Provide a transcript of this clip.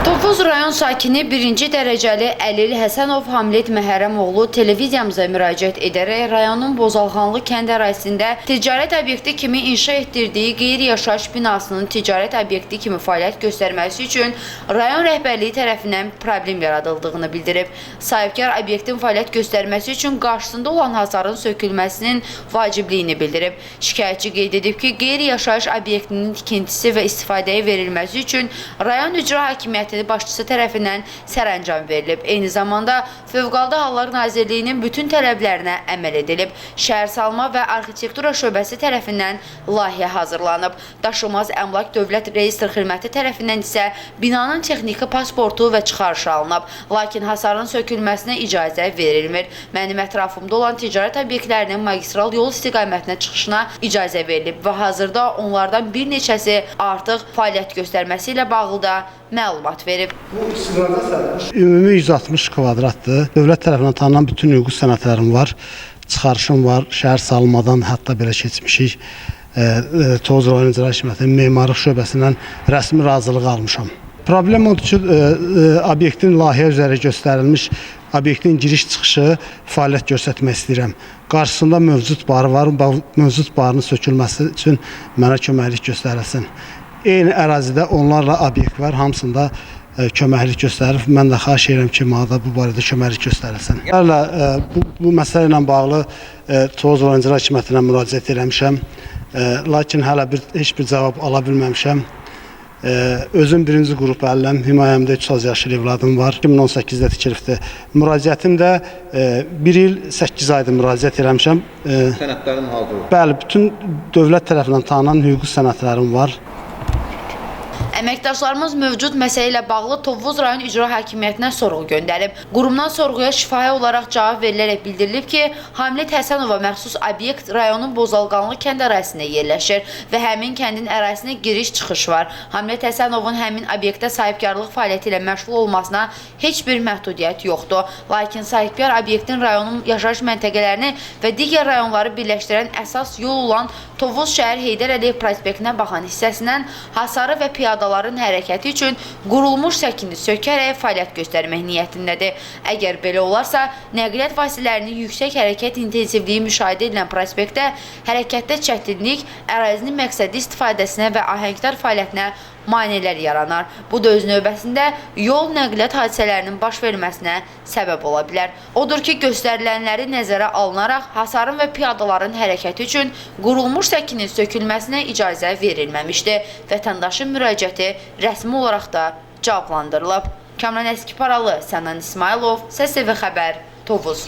Tovuz rayon sakini 1-ci dərəcəli Əlil Həsənov Hamlet Məhərrəmoğlu televiziyamıza müraciət edərək rayonun Bozalxanlı kənd ərazisində ticarət obyekti kimi inşa etdirdiyi qeyri-yaşayış binasının ticarət obyekti kimi fəaliyyət göstərməsi üçün rayon rəhbərliyi tərəfindən problem yaradıldığını bildirib. Sahibkar obyektin fəaliyyət göstərməsi üçün qarşısında olan hasarın sökülməsinin vacibliyini bildirib. Şikayətçi qeyd edib ki, qeyri-yaşayış obyektinin tikintisi və istifadəyə verilməsi üçün rayon icra hakimiyyəti başçısı tərəfindən sərəncam verilib. Eyni zamanda Fövqəladə Hallar Nazirliyinin bütün tələblərinə əməl edilib. Şəhərsalma və Arxitektura şöbəsi tərəfindən layihə hazırlanıb. Daşınmaz Əmlak Dövlət Reyestr Xidməti tərəfindən isə binanın texniki pasportu və çıxarışı alınıb. Lakin hasarın sökülməsinə icazə verilmir. Mənim ətrafımda olan ticarət obyektlərinin magistral yol istiqamətinə çıxışına icazə verilib və hazırda onlardan bir neçəsi artıq fəaliyyət göstərməsi ilə bağlı da məlumat verib. Bu istiqamət sərbəst. Ümumi 160 kvadratdır. Dövlət tərəfindən tanınan bütün hüquqi sənədlərim var. Çıxarışım var. Şəhər salmadan hətta belə keçmişik. Tovuz rayon icra hakimiyyətinin memarlıq şöbəsindən rəsmi razılıq almışam. Problem odur ki, obyektin layihə üzrə göstərilmiş obyektin giriş-çıxışı fəaliyyət göstərmək istəyirəm. Qarşısında mövcud barı var. Mövcud barının sökülməsi üçün mənə köməklik göstərilsin. Eyni ərazidə onlarla obyekt var, hamısında köməklik göstərir. Mən də xahiş edirəm ki, mənə da bu barədə köməklik göstərilsin. Bu məsələ ilə bağlı Tovuz rayon icra hakimiyyətinə müraciət etmişəm, lakin hələ heç bir cavab ala bilməmişəm. Özüm 1-ci qrup əliləm, himayəmdə 3 yaşlı evladım var. 2018-də tikilibdir. Müraciətim də 1 il 8 aydır müraciət etmişəm. Sənədlərin hazır. Bəli, bütün dövlət tərəfindən tanınan hüquqi sənədlərim var. Əməkdaşlarımız mövcud məsələ ilə bağlı Tovuz rayon icra hakimiyyətinə sorğu göndərib. Qurumdan sorğuya şifahi olaraq cavab verilərək bildirilib ki, Hamlet Həsənova məxsus obyekt rayonun Bozalqanlı kənd ərazisində yerləşir və həmin kəndin ərazisinə giriş-çıxış var. Hamlet Həsənovun həmin obyektə sahibkarlıq fəaliyyəti ilə məşğul olmasına heç bir məhdudiyyət yoxdur. Lakin sahibkar obyektin rayonun yaşayış məntəqələrini və digər rayonları birləşdirən əsas yol olan Tovuz şəhər Heydər Əliyev prospektinə baxan hissəsindən hasarı və piyadaların hərəkəti üçün qurulmuş səkini sökərək fəaliyyət göstərmək niyyətindədir. Əgər belə olarsa, nəqliyyat vasitələrinin yüksək hərəkət intensivliyi müşahidə edilən prospektdə hərəkətdə çətinlik, ərazinin məqsədi istifadəsinə və ahəngdar fəaliyyətinə maneələr yaranar. Bu da öz növbəsində yol nəqliyyat hadisələrinin baş verməsinə səbəb ola bilər. Odur ki, göstərilənləri nəzərə alınaraq hasarın və piyadaların hərəkəti üçün qurulmuş səkinin sökülməsinə icazə verilməmişdir. Vətəndaşın müraciəti rəsmi olaraq da cavablandırılıb. Kamran Əskiparalı, Sənan İsmailov, SSV Xəbər, Tovuz.